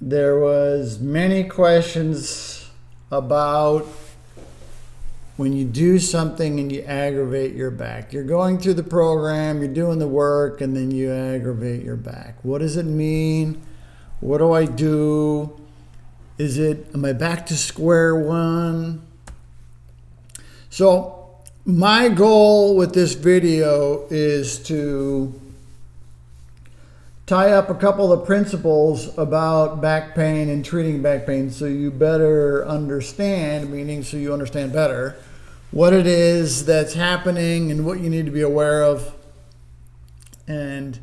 there was many questions about when you do something and you aggravate your back. You're going through the program, you're doing the work, and then you aggravate your back. What does it mean? What do I do? Am I back to square one? So my goal with this video is to tie up a couple of principles about back pain and treating back pain so you better understand, meaning so you understand better what it is that's happening and what you need to be aware of, and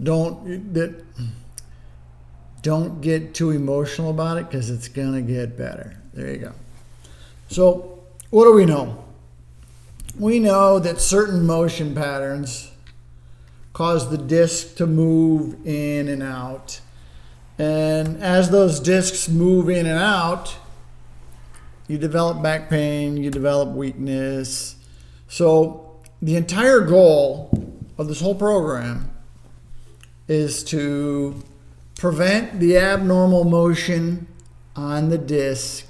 don't get too emotional about it, because it's gonna get better. There you go. So what do we know? We know that certain motion patterns cause the disc to move in and out. And as those discs move in and out, you develop back pain, you develop weakness. So the entire goal of this whole program is to prevent the abnormal motion on the disc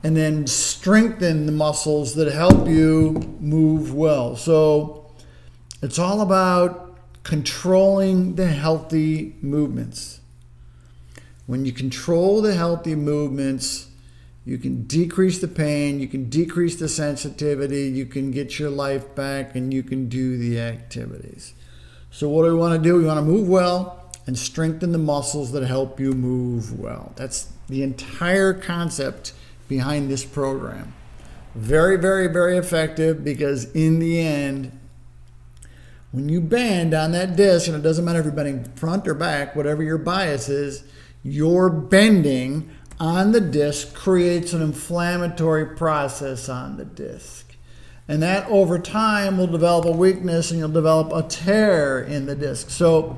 and then strengthen the muscles that help you move well. So it's all about controlling the healthy movements. When you control the healthy movements, you can decrease the pain, you can decrease the sensitivity, you can get your life back, and you can do the activities. So what do we want to do? We want to move well and strengthen the muscles that help you move well. That's the entire concept behind this program. Very, very, very effective, because in the end, when you bend on that disc, and it doesn't matter if you're bending front or back, whatever your bias is, your bending on the disc creates an inflammatory process on the disc. And that over time will develop a weakness, and you'll develop a tear in the disc. So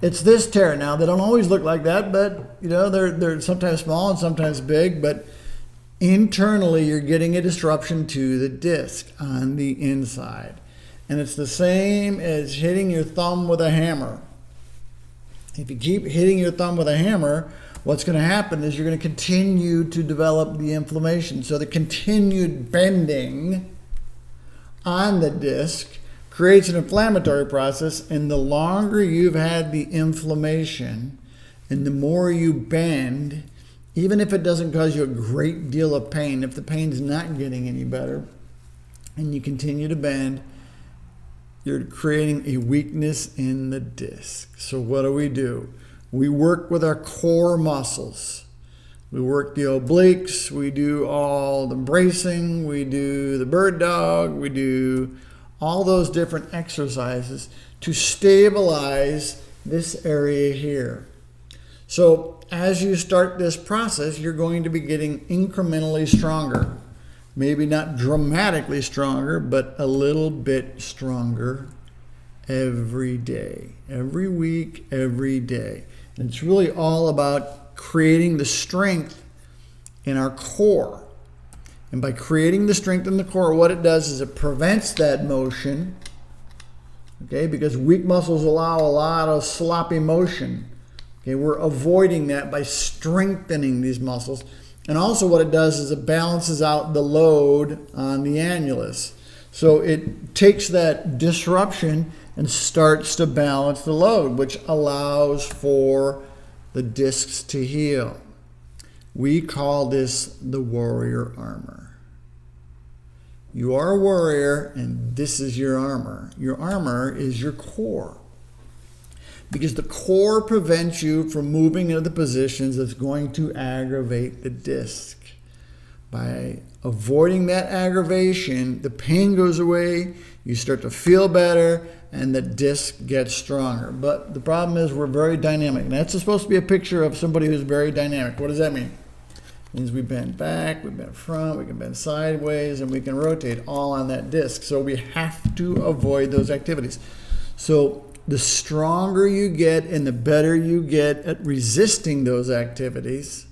it's this tear. Now, they don't always look like that, but they're sometimes small and sometimes big, but internally you're getting a disruption to the disc on the inside. And it's the same as hitting your thumb with a hammer. If you keep hitting your thumb with a hammer, what's going to happen is you're going to continue to develop the inflammation. So the continued bending on the disc creates an inflammatory process, and the longer you've had the inflammation and the more you bend, even if it doesn't cause you a great deal of pain, if the pain's not getting any better and you continue to bend, you're creating a weakness in the disc. So what do? We work with our core muscles. We work the obliques, we do all the bracing, we do the bird dog, we do all those different exercises to stabilize this area here. So as you start this process, you're going to be getting incrementally stronger. Maybe not dramatically stronger, but a little bit stronger every day, every week, every day. And it's really all about creating the strength in our core. And by creating the strength in the core, what it does is it prevents that motion, okay, because weak muscles allow a lot of sloppy motion. Okay, we're avoiding that by strengthening these muscles. And also what it does is it balances out the load on the annulus. So it takes that disruption and starts to balance the load, which allows for the discs to heal. We call this the warrior armor. You are a warrior, and this is your armor. Your armor is your core, because the core prevents you from moving into the positions that's going to aggravate the disc. By avoiding that aggravation, the pain goes away, you start to feel better, and the disc gets stronger. But the problem is we're very dynamic. And that's supposed to be a picture of somebody who's very dynamic. What does that mean? It means we bend back, we bend front, we can bend sideways, and we can rotate all on that disc. So we have to avoid those activities. So the stronger you get and the better you get at resisting those activities,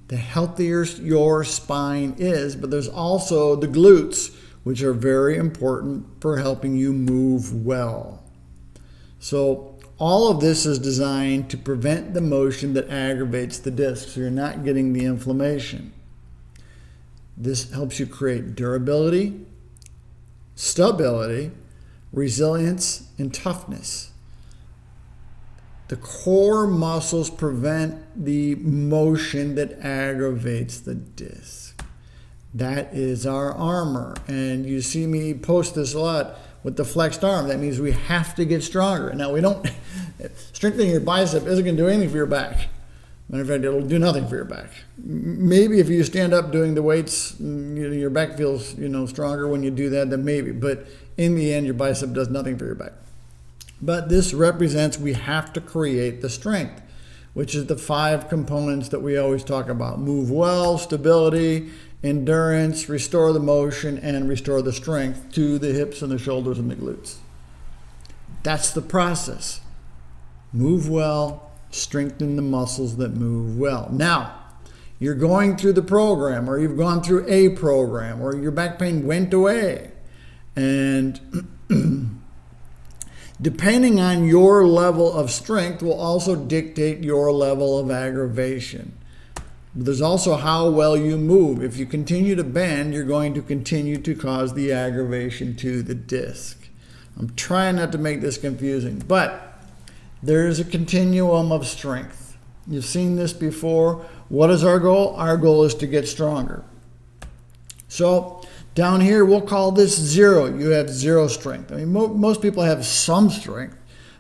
the healthier your spine is. But there's also the glutes, which are very important for helping you move well. So all of this is designed to prevent the motion that aggravates the disc, so you're not getting the inflammation. This helps you create durability, stability, resilience, and toughness. The core muscles prevent the motion that aggravates the disc. That is our armor. And you see me post this a lot with the flexed arm. That means we have to get stronger. Now, strengthening your bicep isn't going to do anything for your back. Matter of fact, it'll do nothing for your back. Maybe if you stand up doing the weights, your back feels, stronger when you do that, then maybe. But in the end, your bicep does nothing for your back. But this represents we have to create the strength, which is the 5 components that we always talk about. Move well, stability, endurance, restore the motion, and restore the strength to the hips and the shoulders and the glutes. That's the process. Move well, strengthen the muscles that move well. Now, you're going through the program, or you've gone through a program, or your back pain went away. And depending on your level of strength will also dictate your level of aggravation. There's also how well you move. If you continue to bend, you're going to continue to cause the aggravation to the disc. I'm trying not to make this confusing, but there's a continuum of strength. You've seen this before. What is our goal? Our goal is to get stronger. So down here, we'll call this 0. You have 0 strength. I mean, most people have some strength,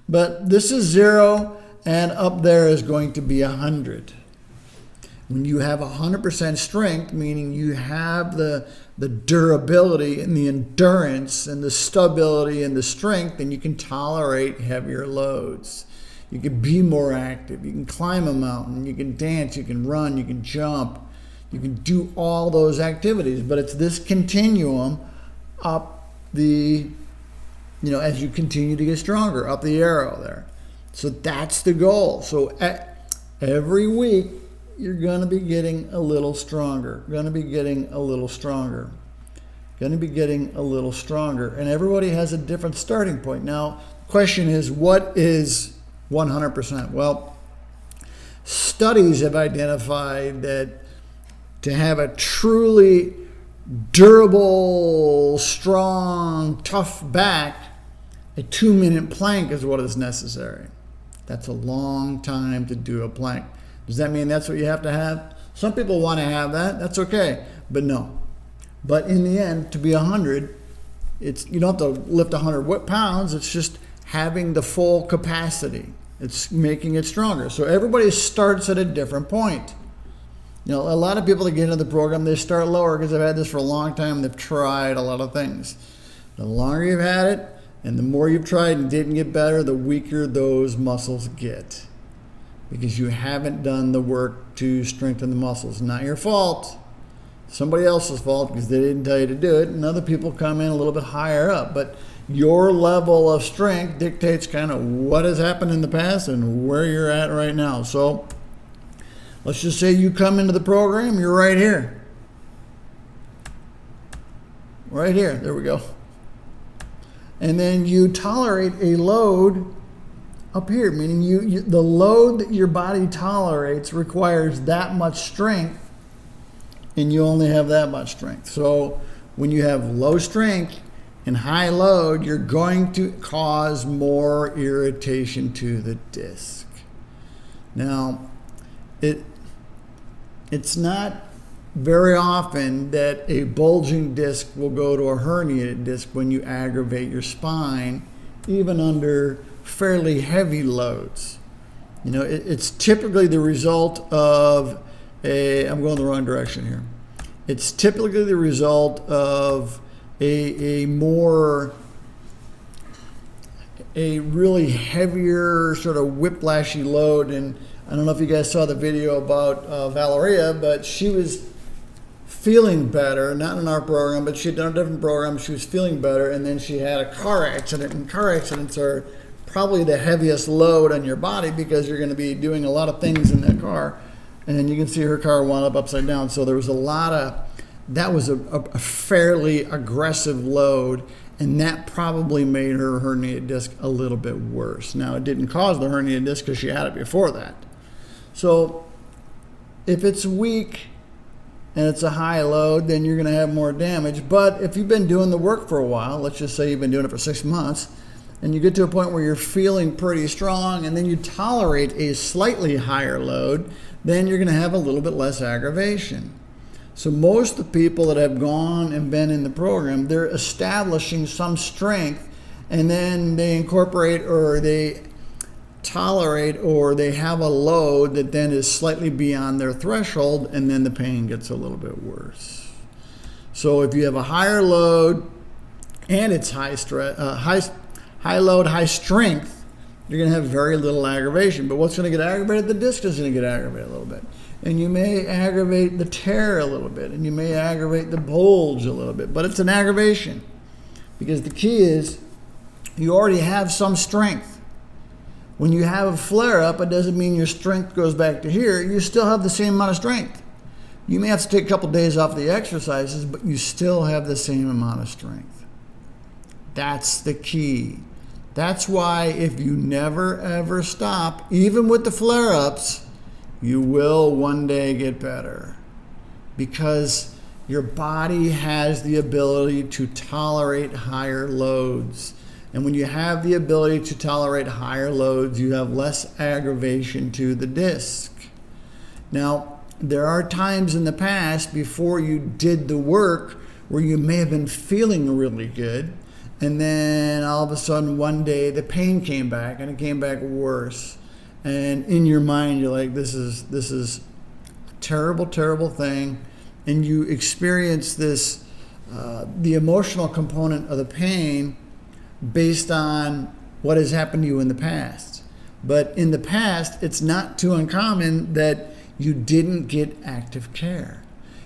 but this is 0, and up there is going to be 100. When you have 100% strength, meaning you have the durability and the endurance and the stability and the strength, then you can tolerate heavier loads. You can be more active. You can climb a mountain. You can dance. You can run. You can jump. You can do all those activities, but it's this continuum up the, as you continue to get stronger, up the arrow there. So that's the goal. So every week, you're going to be getting a little stronger, going to be getting a little stronger, going to be getting a little stronger. And everybody has a different starting point. Now, the question is, what is 100%? Well, studies have identified that to have a truly durable, strong, tough back, a 2-minute plank is what is necessary. That's a long time to do a plank. Does that mean that's what you have to have? Some people want to have that. That's okay. But no. But in the end, to be 100, you don't have to lift 100 pounds. It's just having the full capacity. It's making it stronger. So everybody starts at a different point. A lot of people that get into the program, they start lower because they've had this for a long time. They've tried a lot of things. The longer you've had it and the more you've tried and didn't get better, the weaker those muscles get, because you haven't done the work to strengthen the muscles. Not your fault. Somebody else's fault because they didn't tell you to do it, and other people come in a little bit higher up. But your level of strength dictates kind of what has happened in the past and where you're at right now. So let's just say you come into the program, you're right here. Right here. There we go. And then you tolerate a load up here, meaning the load that your body tolerates requires that much strength, and you only have that much strength. So when you have low strength and high load, you're going to cause more irritation to the disc. Now, it's not very often that a bulging disc will go to a herniated disc when you aggravate your spine, even under fairly heavy loads. It's typically the result of I'm going the wrong direction here. It's typically the result of a really heavier sort of whiplashy load. And I don't know if you guys saw the video about Valeria, but she was feeling better, not in our program, but she had done a different program. She was feeling better, and then she had a car accident, and car accidents are probably the heaviest load on your body because you're going to be doing a lot of things in that car. And you can see her car wound up upside down. So there was that was a fairly aggressive load, And that probably made her herniated disc a little bit worse. Now, it didn't cause the herniated disc because she had it before that. So if it's weak and it's a high load, then you're going to have more damage. But if you've been doing the work for a while, let's just say you've been doing it for 6 months, and you get to a point where you're feeling pretty strong, and then you tolerate a slightly higher load, then you're going to have a little bit less aggravation. So most of the people that have gone and been in the program, they're establishing some strength, and then they incorporate or they tolerate or they have a load that then is slightly beyond their threshold, and then the pain gets a little bit worse. So if you have a higher load and it's high load, high strength, you're going to have very little aggravation. But what's going to get aggravated? The disc is going to get aggravated a little bit. And you may aggravate the tear a little bit, and you may aggravate the bulge a little bit, but it's an aggravation. Because the key is you already have some strength. When you have a flare-up, it doesn't mean your strength goes back to here. You still have the same amount of strength. You may have to take a couple days off the exercises, but you still have the same amount of strength. That's the key. That's why if you never ever stop, even with the flare-ups, you will one day get better, because your body has the ability to tolerate higher loads. And when you have the ability to tolerate higher loads, you have less aggravation to the disc. Now, there are times in the past before you did the work where you may have been feeling really good, and then all of a sudden one day the pain came back, and it came back worse. And in your mind, you're like, this is a terrible, terrible thing. And you experience this, the emotional component of the pain based on what has happened to you in the past. But in the past, it's not too uncommon that you didn't get active care.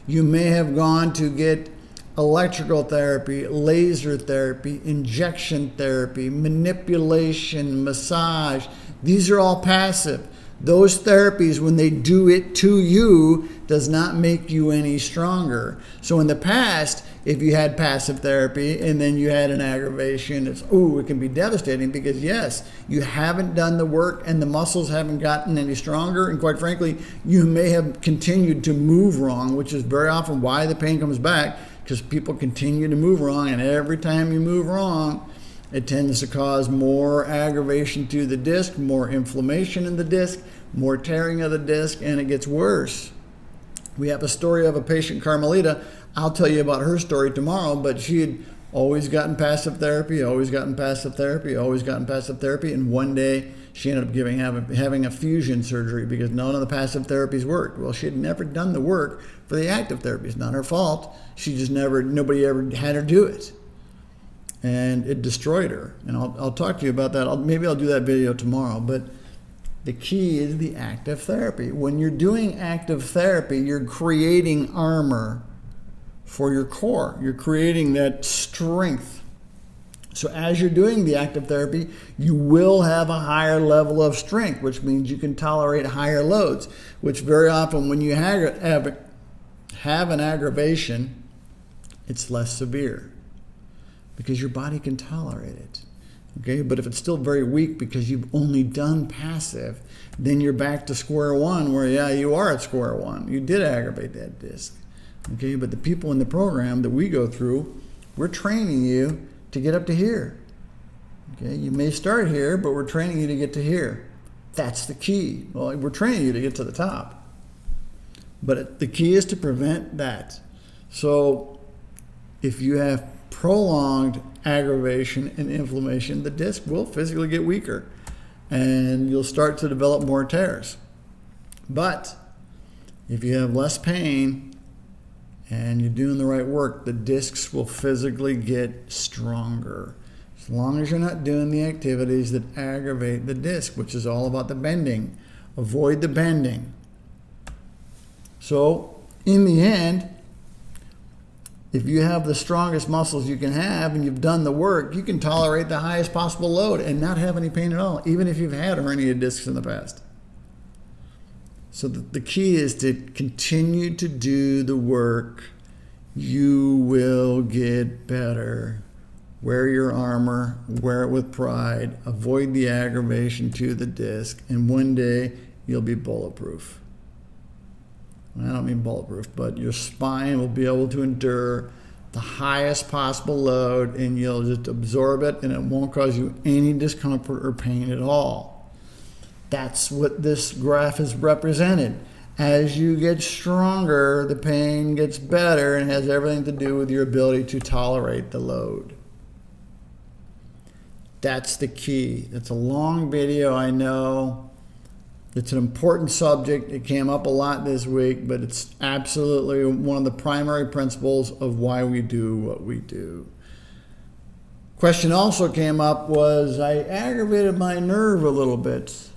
You may have gone to get electrical therapy, laser therapy, injection therapy, manipulation, massage. These are all passive. Those therapies, when they do it to you, does not make you any stronger. So in the past, if you had passive therapy and then you had an aggravation, it can be devastating, because yes, you haven't done the work and the muscles haven't gotten any stronger. And quite frankly, you may have continued to move wrong, which is very often why the pain comes back, because people continue to move wrong. And every time you move wrong, it tends to cause more aggravation to the disc, more inflammation in the disc, more tearing of the disc, and it gets worse. We have a story of a patient, Carmelita. I'll tell you about her story tomorrow, but she had always gotten passive therapy, and one day she ended up having a fusion surgery because none of the passive therapies worked. Well, she had never done the work for the active therapies. Not her fault. She just nobody ever had her do it. And it destroyed her. And I'll talk to you about that. Maybe I'll do that video tomorrow. But the key is the active therapy. When you're doing active therapy, you're creating armor for your core. You're creating that strength. So as you're doing the active therapy, you will have a higher level of strength, which means you can tolerate higher loads, which very often when you have an aggravation, it's less severe, because your body can tolerate it. Okay, but if it's still very weak because you've only done passive, then you're back to square one, where you are at square one. You did aggravate that disc. Okay, but the people in the program that we go through, we're training you to get up to here. Okay, you may start here, but we're training you to get to here. That's the key. Well, we're training you to get to the top. But the key is to prevent that. So if you have prolonged aggravation and inflammation, the disc will physically get weaker and you'll start to develop more tears. But if you have less pain and you're doing the right work, the discs will physically get stronger, as long as you're not doing the activities that aggravate the disc, which is all about the bending. Avoid the bending. So in the end, if you have the strongest muscles you can have and you've done the work, you can tolerate the highest possible load and not have any pain at all, even if you've had herniated discs in the past. So the key is to continue to do the work. You will get better Wear your armor, wear it with pride, avoid the aggravation to the disc, and one day you'll be bulletproof. I don't mean bulletproof, but your spine will be able to endure the highest possible load, and you'll just absorb it, and it won't cause you any discomfort or pain at all. That's what this graph is represented. As you get stronger, the pain gets better, and has everything to do with your ability to tolerate the load. That's the key. It's a long video, I know. It's an important subject. It came up a lot this week, but it's absolutely one of the primary principles of why we do what we do. Question also came up was, I aggravated my nerve a little bit.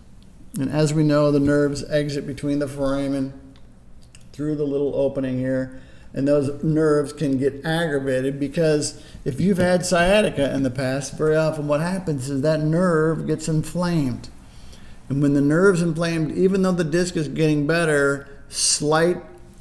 And as we know, the nerves exit between the foramen through the little opening here. And those nerves can get aggravated because if you've had sciatica in the past, very often what happens is that nerve gets inflamed. And when the nerve's inflamed, even though the disc is getting better, slight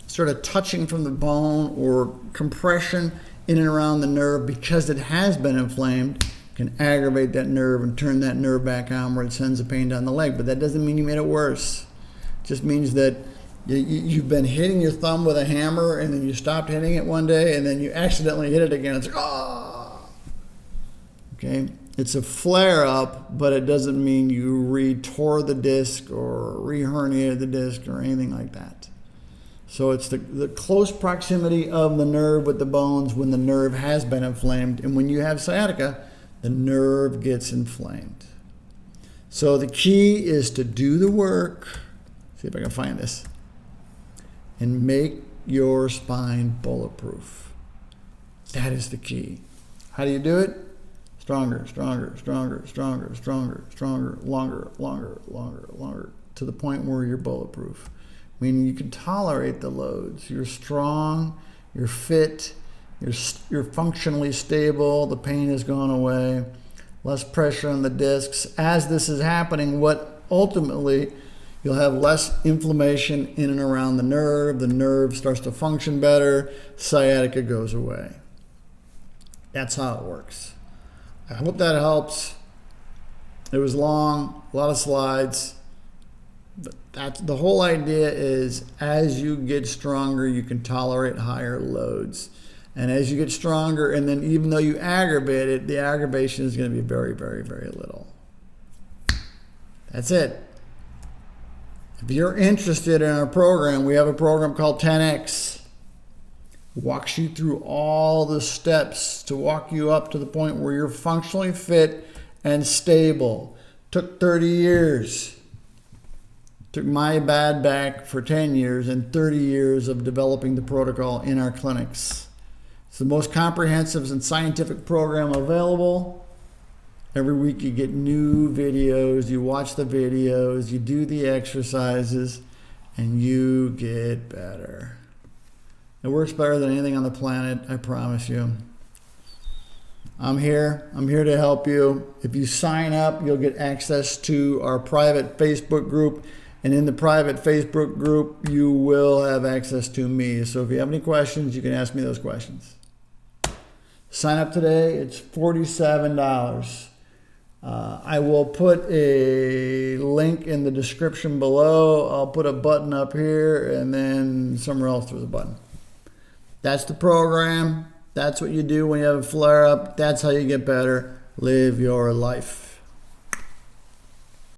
sort of touching from the bone or compression in and around the nerve, because it has been inflamed, can aggravate that nerve and turn that nerve back on where it sends the pain down the leg. But that doesn't mean you made it worse. It just means that you've been hitting your thumb with a hammer, and then you stopped hitting it one day, and then you accidentally hit it again. It's like, oh! Okay? It's a flare-up, but it doesn't mean you re-tore the disc or re-herniated the disc or anything like that. So it's the close proximity of the nerve with the bones when the nerve has been inflamed. And when you have sciatica, the nerve gets inflamed. So the key is to do the work. See if I can find this. And make your spine bulletproof. That is the key. How do you do it? Stronger, stronger, stronger, stronger, stronger, stronger, longer, longer, longer, longer, to the point where you're bulletproof. Meaning you can tolerate the loads. You're strong, you're fit, you're functionally stable, the pain has gone away, less pressure on the discs. As this is happening, what ultimately, you'll have less inflammation in and around the nerve starts to function better, sciatica goes away. That's how it works. I hope that helps. It was long, a lot of slides, but that's the whole idea. Is as you get stronger, you can tolerate higher loads. And as you get stronger, and then even though you aggravate it, the aggravation is going to be very, very, very little. That's it. If you're interested in our program, we have a program called 10X. Walks you through all the steps to walk you up to the point where you're functionally fit and stable. Took 30 years. Took my bad back for 10 years and 30 years of developing the protocol in our clinics. It's the most comprehensive and scientific program available. Every week you get new videos, you watch the videos, you do the exercises, and you get better. It works better than anything on the planet, I promise you. I'm here to help you. If you sign up, you'll get access to our private Facebook group. And in the private Facebook group, you will have access to me. So if you have any questions, you can ask me those questions. Sign up today. It's $47. I will put a link in the description below. I'll put a button up here, and then somewhere else there's a button. That's the program. That's what you do when you have a flare-up. That's how you get better. Live your life.